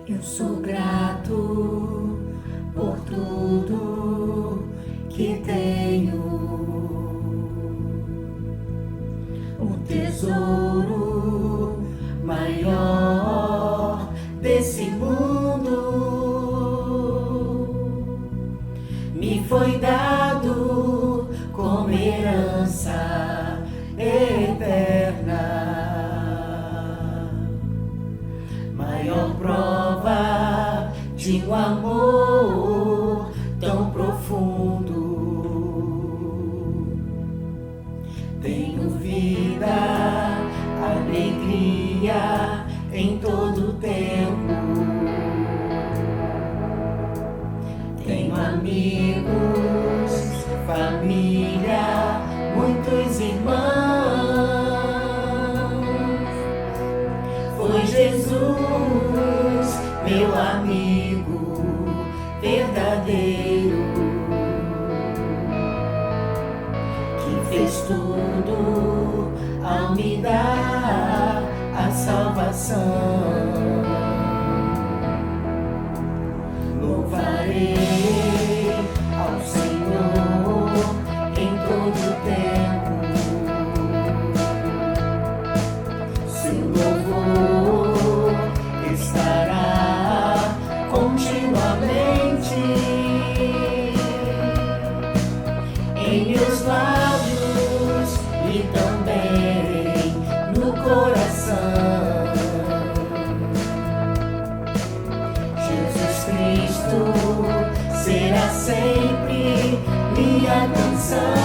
Eu sou grato por tudo que tenho, o tesouro maior desse mundo me foi dado como herança eterna. Maior prova de um amor tão profundo. Tenho vida, alegria em todo tempo. Tenho amigos, família, muitos irmãos. Foi Jesus, meu amigo verdadeiro, que fez tudo ao me dar a salvação. Louvarei ao Senhor em todo tempo. Seu louvor estará continuamente em meus lábios e também no coração. Jesus Cristo será sempre minha canção.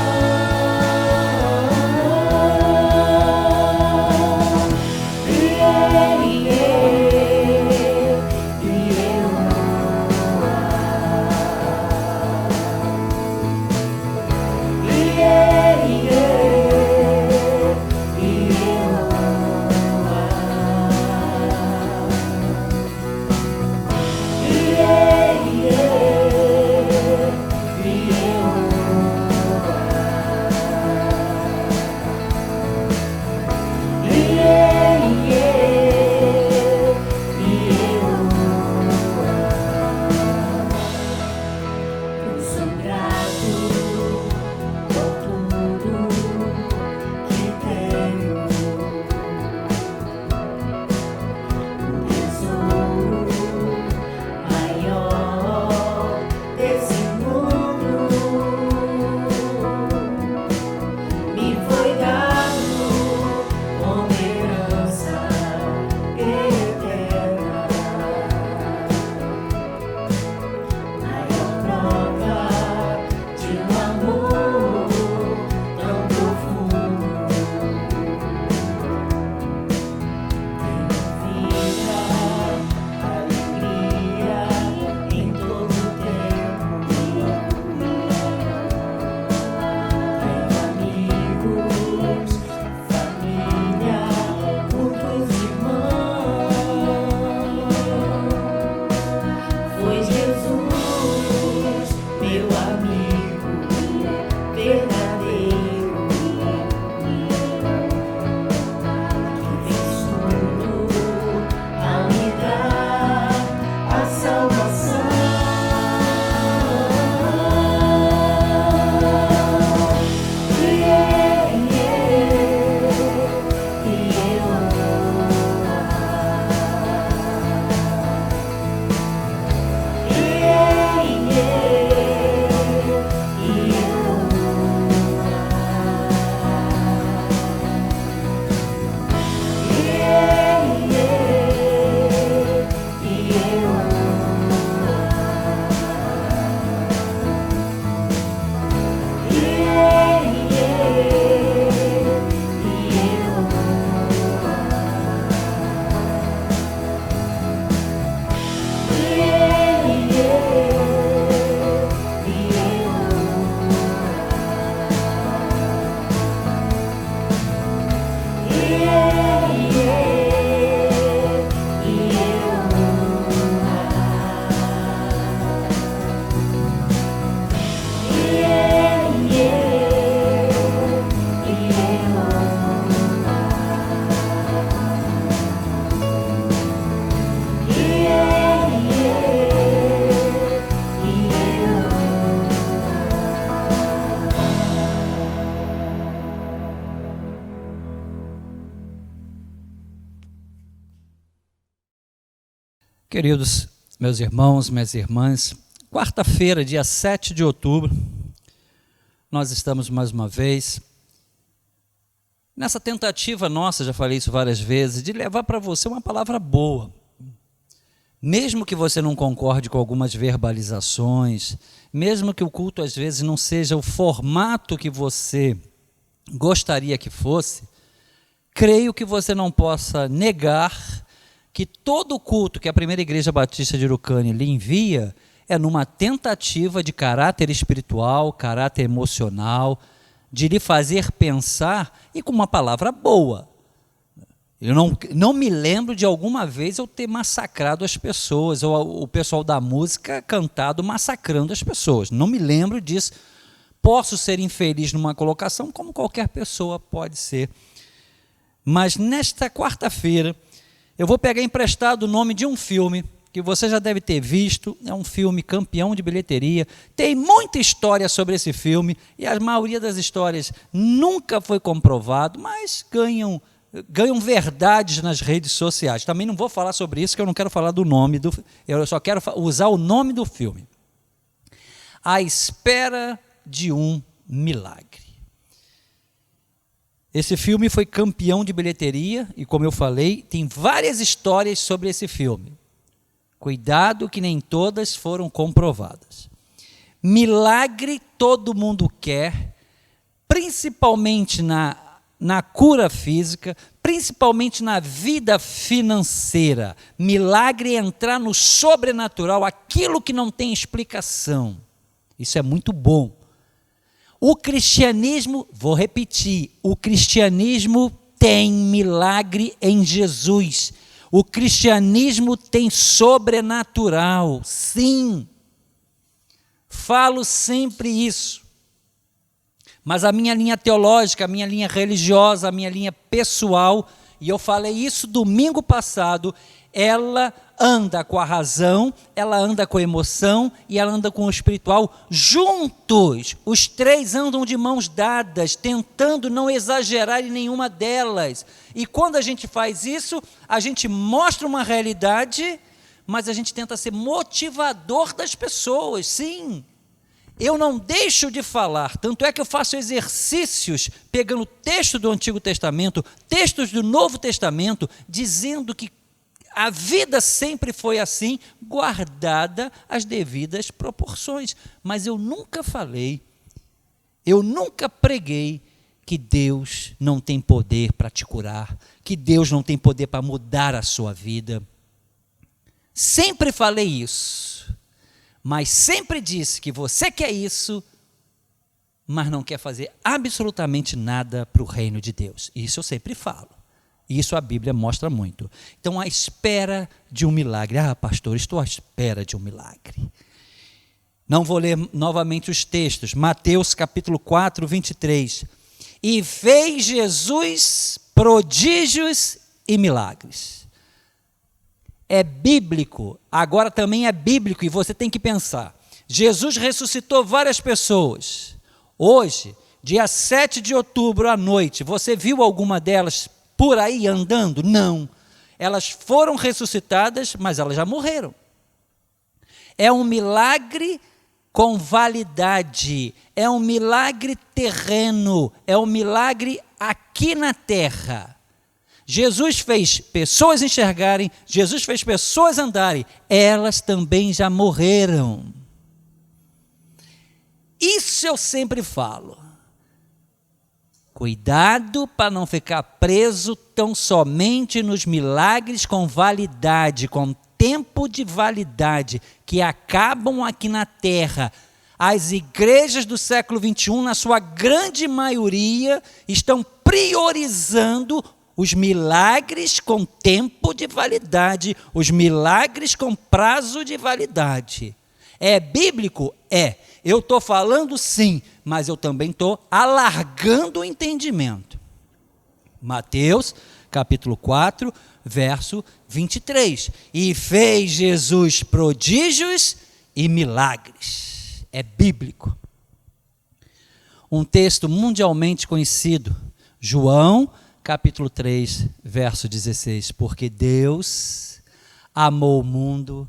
Queridos meus irmãos, minhas irmãs, quarta-feira, dia 7 de outubro, nós estamos mais uma vez nessa tentativa nossa, já falei isso várias vezes, de levar para você uma palavra boa. Mesmo que você não concorde com algumas verbalizações, mesmo que o culto às vezes não seja o formato que você gostaria que fosse, creio que você não possa negar que todo o culto que a Primeira Igreja Batista de Urucânia lhe envia é numa tentativa de caráter espiritual, caráter emocional, de lhe fazer pensar e com uma palavra boa. Eu não me lembro de alguma vez eu ter massacrado as pessoas, ou o pessoal da música cantado massacrando as pessoas. Não me lembro disso. Posso ser infeliz numa colocação, como qualquer pessoa pode ser. Mas nesta quarta-feira, eu vou pegar emprestado o nome de um filme que você já deve ter visto. É um filme campeão de bilheteria. Tem muita história sobre esse filme e a maioria das histórias nunca foi comprovado, mas ganham verdades nas redes sociais. Também não vou falar sobre isso, que eu não quero falar do nome eu só quero usar o nome do filme. A Espera de um Milagre. Esse filme foi campeão de bilheteria e, como eu falei, tem várias histórias sobre esse filme. Cuidado que nem todas foram comprovadas. Milagre todo mundo quer, principalmente na cura física, principalmente na vida financeira. Milagre é entrar no sobrenatural, aquilo que não tem explicação. Isso é muito bom. O cristianismo, vou repetir, o cristianismo tem milagre em Jesus. O cristianismo tem sobrenatural, sim. Falo sempre isso. Mas a minha linha teológica, a minha linha religiosa, a minha linha pessoal, e eu falei isso domingo passado, ela anda com a razão, ela anda com a emoção e ela anda com o espiritual juntos. Os três andam de mãos dadas, tentando não exagerar em nenhuma delas. E quando a gente faz isso, a gente mostra uma realidade, mas a gente tenta ser motivador das pessoas, sim. Eu não deixo de falar, tanto é que eu faço exercícios pegando texto do Antigo Testamento, textos do Novo Testamento, dizendo que a vida sempre foi assim, guardada as devidas proporções. Mas eu nunca falei, eu nunca preguei que Deus não tem poder para te curar, que Deus não tem poder para mudar a sua vida. Sempre falei isso, mas sempre disse que você quer isso, mas não quer fazer absolutamente nada para o reino de Deus. Isso eu sempre falo. Isso a Bíblia mostra muito. Então, a espera de um milagre. Ah, pastor, estou à espera de um milagre. Não vou ler novamente os textos. Mateus capítulo 4, 23. E fez Jesus prodígios e milagres. É bíblico. Agora também é bíblico e você tem que pensar. Jesus ressuscitou várias pessoas. Hoje, dia 7 de outubro à noite, você viu alguma delas por aí andando? Não. Elas foram ressuscitadas, mas elas já morreram. É um milagre com validade. É um milagre terreno. É um milagre aqui na terra. Jesus fez pessoas enxergarem, Jesus fez pessoas andarem. Elas também já morreram. Isso eu sempre falo. Cuidado para não ficar preso tão somente nos milagres com validade, com tempo de validade, que acabam aqui na terra. As igrejas do século XXI, na sua grande maioria, estão priorizando os milagres com tempo de validade, os milagres com prazo de validade. É bíblico? É. Eu estou falando sim, mas eu também estou alargando o entendimento. Mateus, capítulo 4, verso 23. E fez Jesus prodígios e milagres. É bíblico. Um texto mundialmente conhecido, João, capítulo 3, verso 16. Porque Deus amou o mundo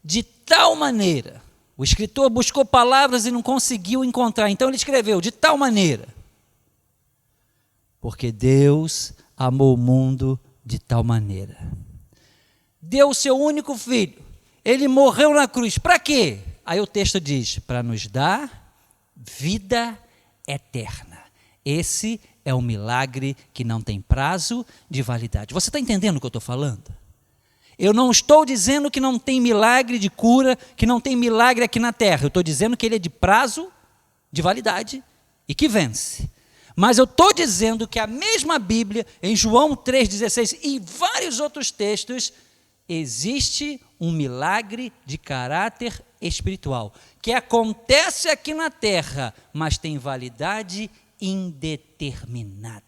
de tal maneira. O escritor buscou palavras e não conseguiu encontrar, então ele escreveu de tal maneira. Porque Deus amou o mundo de tal maneira. Deu o seu único filho. Ele morreu na cruz. Para quê? Aí o texto diz, para nos dar vida eterna. Esse é um milagre que não tem prazo de validade. Você está entendendo o que eu estou falando? Eu não estou dizendo que não tem milagre de cura, que não tem milagre aqui na terra. Eu estou dizendo que ele é de prazo de validade e que vence. Mas eu estou dizendo que a mesma Bíblia, em João 3,16 e vários outros textos, existe um milagre de caráter espiritual, que acontece aqui na terra, mas tem validade indeterminada.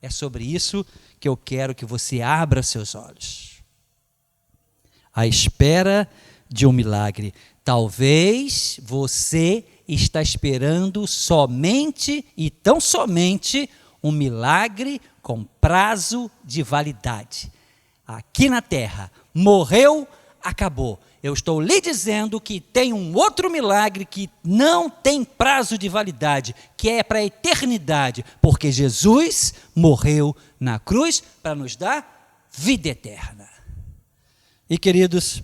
É sobre isso que eu quero que você abra seus olhos. À espera de um milagre. Talvez você está esperando somente e tão somente um milagre com prazo de validade. Aqui na terra, morreu, acabou. Eu estou lhe dizendo que tem um outro milagre que não tem prazo de validade, que é para a eternidade, porque Jesus morreu na cruz para nos dar vida eterna. E queridos,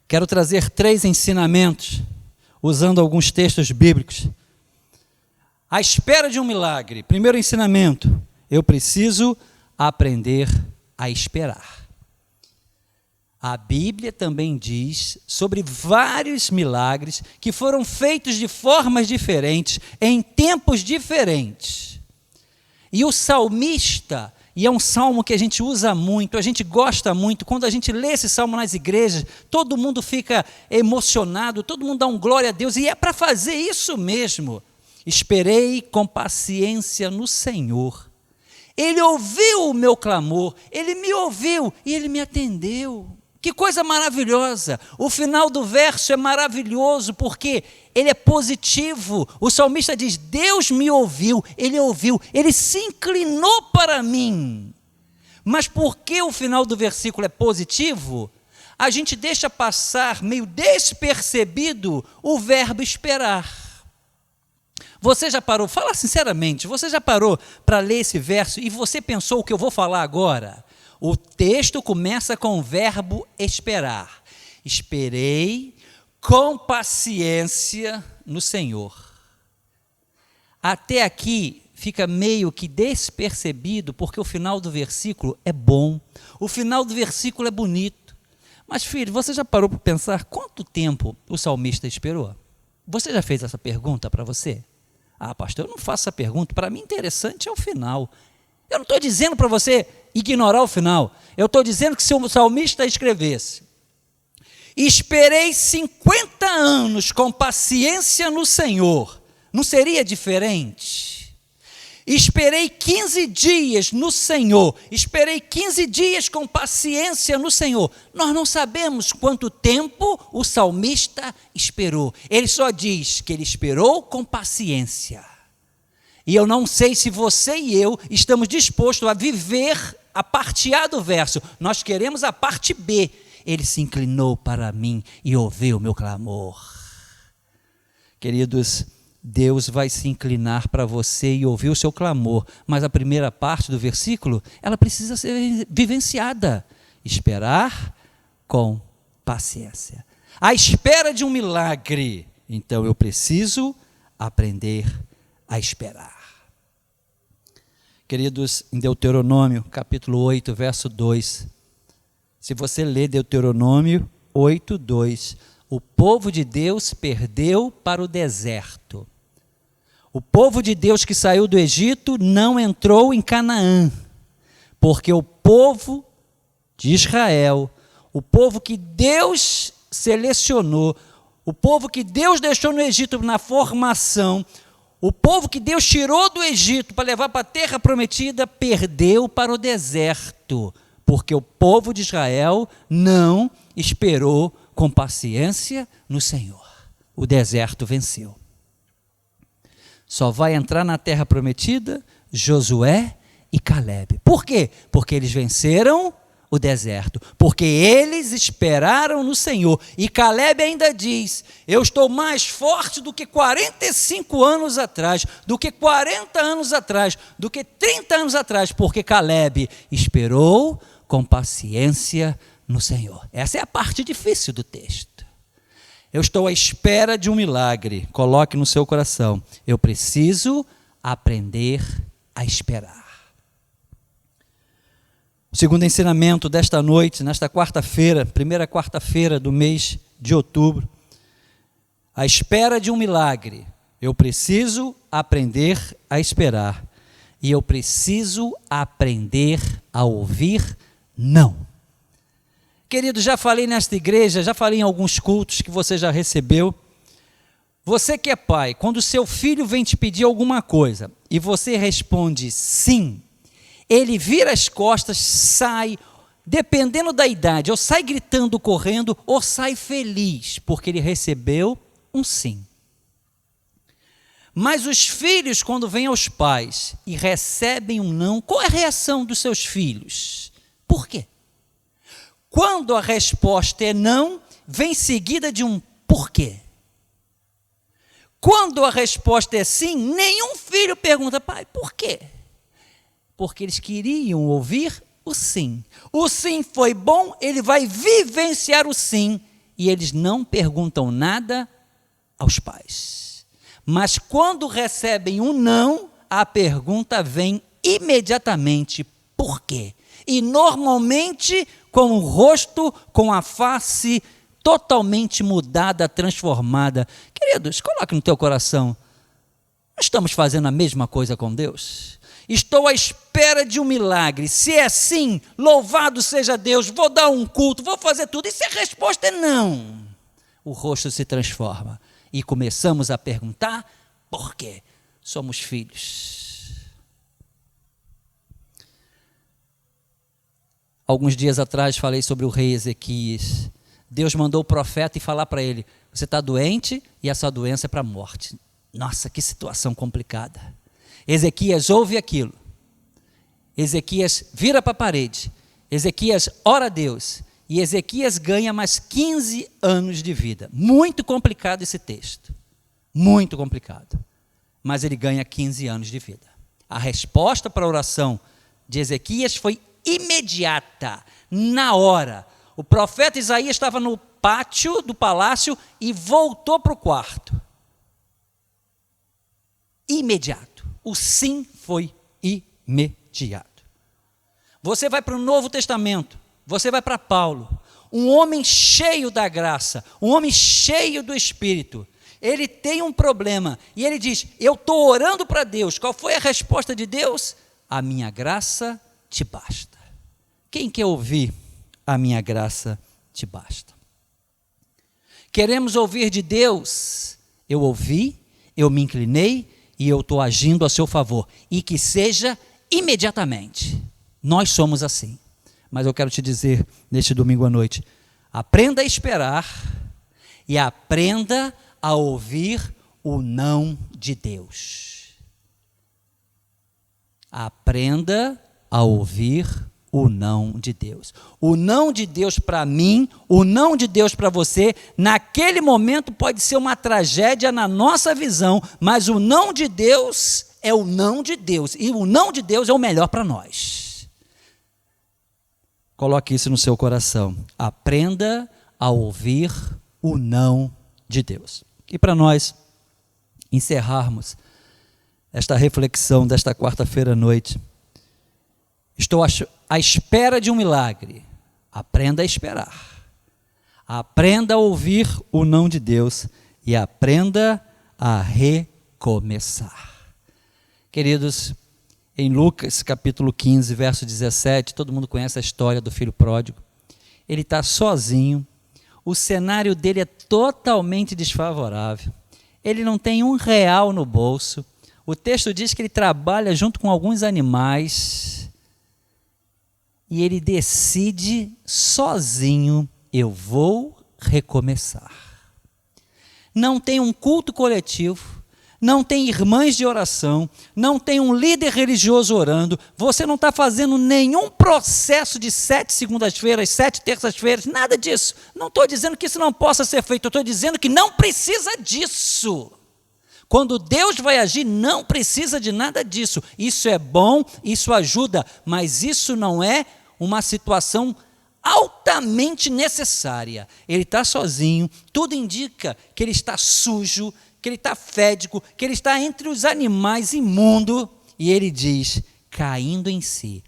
quero trazer 3 ensinamentos, usando alguns textos bíblicos. À espera de um milagre, primeiro ensinamento, eu preciso aprender a esperar. A Bíblia também diz sobre vários milagres que foram feitos de formas diferentes, em tempos diferentes. E o salmista, e é um salmo que a gente usa muito, a gente gosta muito, quando a gente lê esse salmo nas igrejas, todo mundo fica emocionado, todo mundo dá um glória a Deus, e é para fazer isso mesmo. Esperei com paciência no Senhor. Ele ouviu o meu clamor, Ele me ouviu e Ele me atendeu. Que coisa maravilhosa! O final do verso é maravilhoso porque ele é positivo. O salmista diz, Deus me ouviu, Ele se inclinou para mim. Mas por que o final do versículo é positivo? A gente deixa passar meio despercebido o verbo esperar. Você já parou, fala sinceramente, você já parou para ler esse verso e você pensou o que eu vou falar agora? O texto começa com o verbo esperar. Esperei com paciência no Senhor. Até aqui fica meio que despercebido, porque o final do versículo é bom, o final do versículo é bonito. Mas filho, você já parou para pensar quanto tempo o salmista esperou? Você já fez essa pergunta para você? Ah, pastor, eu não faço essa pergunta, para mim interessante é o final. Eu não estou dizendo para você ignorar o final. Eu estou dizendo que se o salmista escrevesse, esperei 50 anos com paciência no Senhor, não seria diferente? Esperei 15 dias no Senhor, esperei 15 dias com paciência no Senhor. Nós não sabemos quanto tempo o salmista esperou. Ele só diz que ele esperou com paciência. E eu não sei se você e eu estamos dispostos a viver a parte A do verso. Nós queremos a parte B. Ele se inclinou para mim e ouviu o meu clamor. Queridos, Deus vai se inclinar para você e ouvir o seu clamor. Mas a primeira parte do versículo, ela precisa ser vivenciada. Esperar com paciência. À espera de um milagre. Então eu preciso aprender a esperar. Queridos, em Deuteronômio, capítulo 8, verso 2, se você ler Deuteronômio 8, 2, o povo de Deus perdeu para o deserto. O povo de Deus que saiu do Egito não entrou em Canaã, porque o povo de Israel, o povo que Deus selecionou, o povo que Deus deixou no Egito na formação, o povo que Deus tirou do Egito para levar para a terra prometida, perdeu para o deserto, porque o povo de Israel não esperou com paciência no Senhor. O deserto venceu. Só vai entrar na terra prometida Josué e Calebe. Por quê? Porque eles venceram o deserto, porque eles esperaram no Senhor. E Caleb ainda diz: eu estou mais forte do que 45 anos atrás, do que 40 anos atrás, do que 30 anos atrás, porque Caleb esperou com paciência no Senhor. Essa é a parte difícil do texto. Eu estou à espera de um milagre. Coloque no seu coração: eu preciso aprender a esperar. O segundo ensinamento desta noite, nesta quarta-feira, primeira quarta-feira do mês de outubro, à espera de um milagre, eu preciso aprender a esperar. E eu preciso aprender a ouvir não. Querido, já falei nesta igreja, já falei em alguns cultos que você já recebeu. Você que é pai, quando seu filho vem te pedir alguma coisa e você responde sim, ele vira as costas, sai, dependendo da idade, ou sai gritando, correndo, ou sai feliz, porque ele recebeu um sim. Mas os filhos, quando vêm aos pais e recebem um não, qual é a reação dos seus filhos? Por quê? Quando a resposta é não, vem seguida de um porquê. Quando a resposta é sim, nenhum filho pergunta: pai, por quê? Porque eles queriam ouvir o sim. O sim foi bom, ele vai vivenciar o sim. E eles não perguntam nada aos pais. Mas quando recebem um não, a pergunta vem imediatamente: por quê? E normalmente com o rosto, com a face totalmente mudada, transformada. Queridos, coloque no teu coração: não estamos fazendo a mesma coisa com Deus? Estou à espera de um milagre. Se é sim, louvado seja Deus, vou dar um culto, vou fazer tudo. E se a resposta é não, o rosto se transforma e começamos a perguntar por quê. Somos filhos. Alguns dias atrás falei sobre o rei Ezequias. Deus mandou o profeta e falar para ele: você está doente e essa doença é para a morte. Nossa, que situação complicada. Ezequias ouve aquilo. Ezequias vira para a parede. Ezequias ora a Deus. E Ezequias ganha mais 15 anos de vida. Muito complicado esse texto. Muito complicado. Mas ele ganha 15 anos de vida. A resposta para a oração de Ezequias foi imediata, na hora. O profeta Isaías estava no pátio do palácio e voltou para o quarto. Imediato. O sim foi imediato. Você vai para o Novo Testamento, você vai para Paulo, um homem cheio da graça, um homem cheio do Espírito. Ele tem um problema e ele diz: eu estou orando para Deus. Qual foi a resposta de Deus? A minha graça te basta. Quem quer ouvir? A minha graça te basta. Queremos ouvir de Deus? Eu ouvi, eu me inclinei e eu estou agindo a seu favor. E que seja imediatamente. Nós somos assim. Mas eu quero te dizer, neste domingo à noite, aprenda a esperar e aprenda a ouvir o não de Deus. Aprenda a ouvir o não de Deus. O não de Deus para mim, o não de Deus para você, naquele momento pode ser uma tragédia na nossa visão, mas o não de Deus é o não de Deus, e o não de Deus é o melhor para nós. Coloque isso no seu coração. Aprenda a ouvir o não de Deus. E para nós encerrarmos esta reflexão desta quarta-feira à noite, estou à espera de um milagre. Aprenda a esperar. Aprenda a ouvir o não de Deus e aprenda a recomeçar. Queridos, em Lucas capítulo 15, verso 17, todo mundo conhece a história do filho pródigo. Ele está sozinho, o cenário dele é totalmente desfavorável. Ele não tem R$1 no bolso. O texto diz que ele trabalha junto com alguns animais. E ele decide sozinho: eu vou recomeçar. Não tem um culto coletivo, não tem irmãs de oração, não tem um líder religioso orando, você não está fazendo nenhum processo de 7 segundas-feiras, 7 terças-feiras, nada disso. Não estou dizendo que isso não possa ser feito, eu estou dizendo que não precisa disso. Quando Deus vai agir, não precisa de nada disso. Isso é bom, isso ajuda, mas isso não é uma situação altamente necessária. Ele está sozinho, tudo indica que ele está sujo, que ele está fédico, que ele está entre os animais imundo, e ele diz, caindo em si.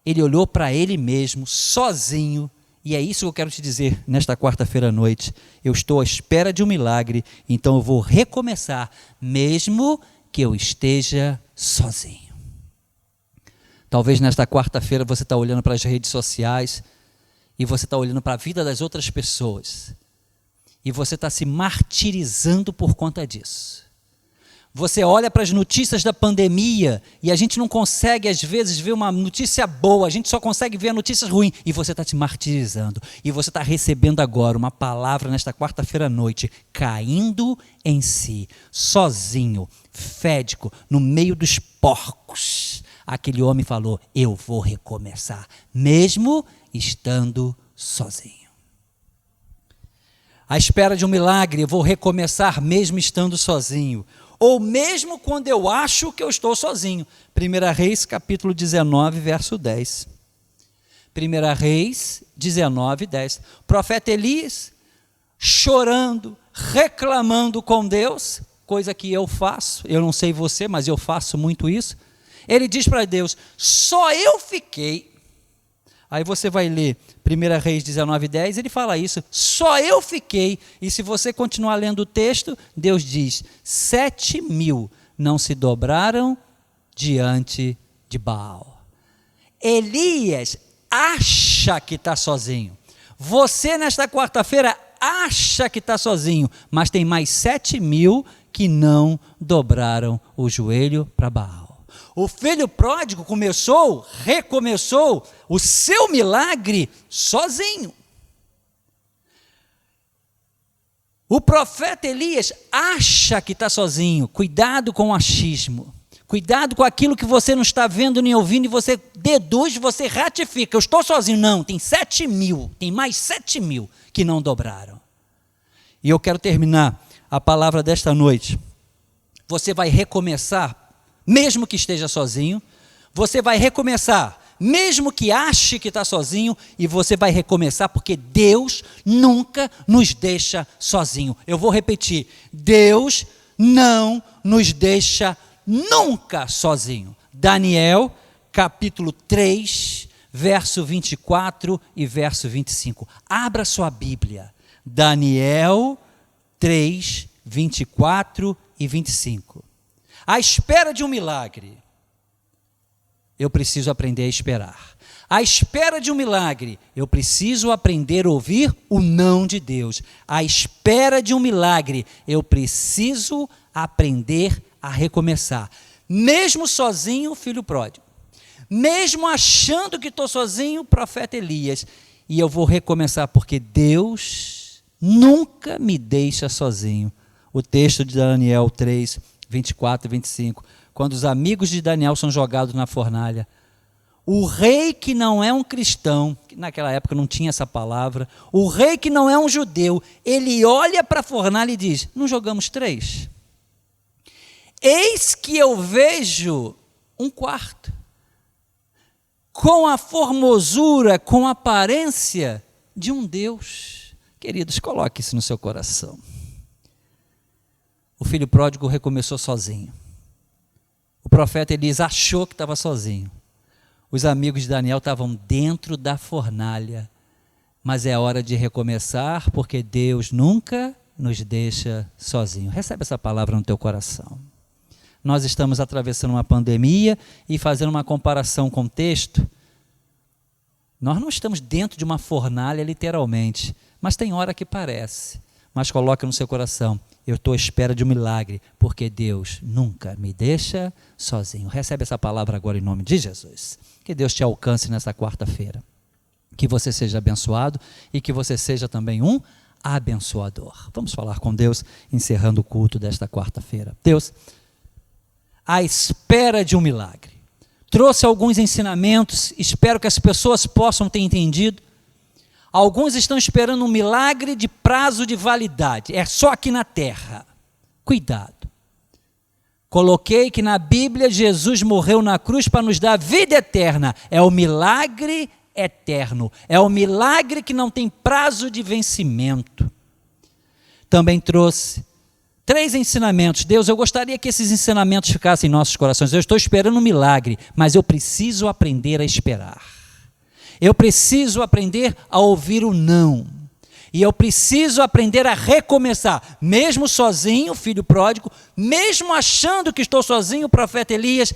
Ele olhou para ele mesmo, sozinho, e é isso que eu quero te dizer nesta quarta-feira à noite. Eu estou à espera de um milagre, então eu vou recomeçar, mesmo que eu esteja sozinho. Talvez nesta quarta-feira você está olhando para as redes sociais e você está olhando para a vida das outras pessoas e você está se martirizando por conta disso. Você olha para as notícias da pandemia e a gente não consegue, às vezes, ver uma notícia boa, a gente só consegue ver a notícia ruim e você está te martirizando. E você está recebendo agora uma palavra nesta quarta-feira à noite, caindo em si, sozinho, fédico, no meio dos porcos. Aquele homem falou, eu vou recomeçar, mesmo estando sozinho. À espera de um milagre, eu vou recomeçar mesmo estando sozinho. Ou mesmo quando eu acho que eu estou sozinho. 1 Reis, capítulo 19, verso 10. 1 Reis, 19, 10. O profeta Elias, chorando, reclamando com Deus, coisa que eu faço, eu não sei você, mas eu faço muito isso. Ele diz para Deus, só eu fiquei. Aí você vai ler 1 Reis 19, 10, ele fala isso, só eu fiquei. E se você continuar lendo o texto, Deus diz, 7.000 não se dobraram diante de Baal. Elias acha que está sozinho. Você nesta quarta-feira acha que está sozinho, mas tem mais 7.000 que não dobraram o joelho para Baal. O filho pródigo recomeçou o seu milagre sozinho. O profeta Elias acha que está sozinho. Cuidado com o achismo. Cuidado com aquilo que você não está vendo nem ouvindo e você deduz, você ratifica. Eu estou sozinho. Não, tem 7.000, tem mais 7.000 que não dobraram. E eu quero terminar a palavra desta noite. Você vai recomeçar mesmo que esteja sozinho, você vai recomeçar, mesmo que ache que está sozinho, e você vai recomeçar, porque Deus nunca nos deixa sozinho. Eu vou repetir, Deus não nos deixa nunca sozinho. Daniel, capítulo 3, verso 24 e verso 25. Abra sua Bíblia. Daniel 3, 24 e 25. À espera de um milagre, eu preciso aprender a esperar. À espera de um milagre, eu preciso aprender a ouvir o não de Deus. À espera de um milagre, eu preciso aprender a recomeçar. Mesmo sozinho, filho pródigo. Mesmo achando que estou sozinho, profeta Elias. E eu vou recomeçar, porque Deus nunca me deixa sozinho. O texto de Daniel 3, 24 e 25, quando os amigos de Daniel são jogados na fornalha, o rei que não é um cristão, que naquela época não tinha essa palavra, o rei que não é um judeu, ele olha para a fornalha e diz, não jogamos 3? Eis que eu vejo um quarto, com a formosura, com a aparência de um Deus. Queridos, coloque isso no seu coração. O filho pródigo recomeçou sozinho. O profeta Elias achou que estava sozinho. Os amigos de Daniel estavam dentro da fornalha. Mas é hora de recomeçar, porque Deus nunca nos deixa sozinho. Recebe essa palavra no teu coração. Nós estamos atravessando uma pandemia e fazendo uma comparação com o texto. Nós não estamos dentro de uma fornalha, literalmente, mas tem hora que parece. Mas coloque no seu coração, eu estou à espera de um milagre, porque Deus nunca me deixa sozinho. Recebe essa palavra agora em nome de Jesus. Que Deus te alcance nessa quarta-feira. Que você seja abençoado e que você seja também um abençoador. Vamos falar com Deus, encerrando o culto desta quarta-feira. Deus, à espera de um milagre. Trouxe alguns ensinamentos, espero que as pessoas possam ter entendido. Alguns estão esperando um milagre de prazo de validade, é só aqui na terra. Cuidado. Coloquei que na Bíblia Jesus morreu na cruz para nos dar vida eterna. É o milagre eterno, é o milagre que não tem prazo de vencimento. Também trouxe 3 ensinamentos. Deus, eu gostaria que esses ensinamentos ficassem em nossos corações. Eu estou esperando um milagre, mas eu preciso aprender a esperar. Eu preciso aprender a ouvir o não. E eu preciso aprender a recomeçar, mesmo sozinho, filho pródigo, mesmo achando que estou sozinho, profeta Elias,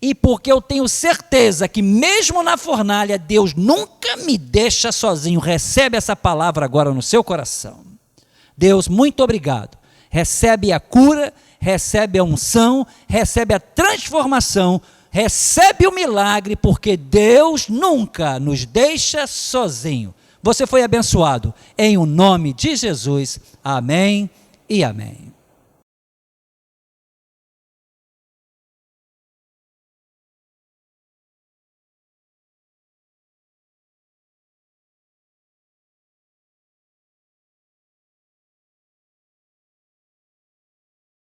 e porque eu tenho certeza que mesmo na fornalha, Deus nunca me deixa sozinho. Recebe essa palavra agora no seu coração. Deus, muito obrigado. Recebe a cura, recebe a unção, recebe a transformação, recebe o milagre, porque Deus nunca nos deixa sozinho. Você foi abençoado. Em o nome de Jesus. Amém e amém.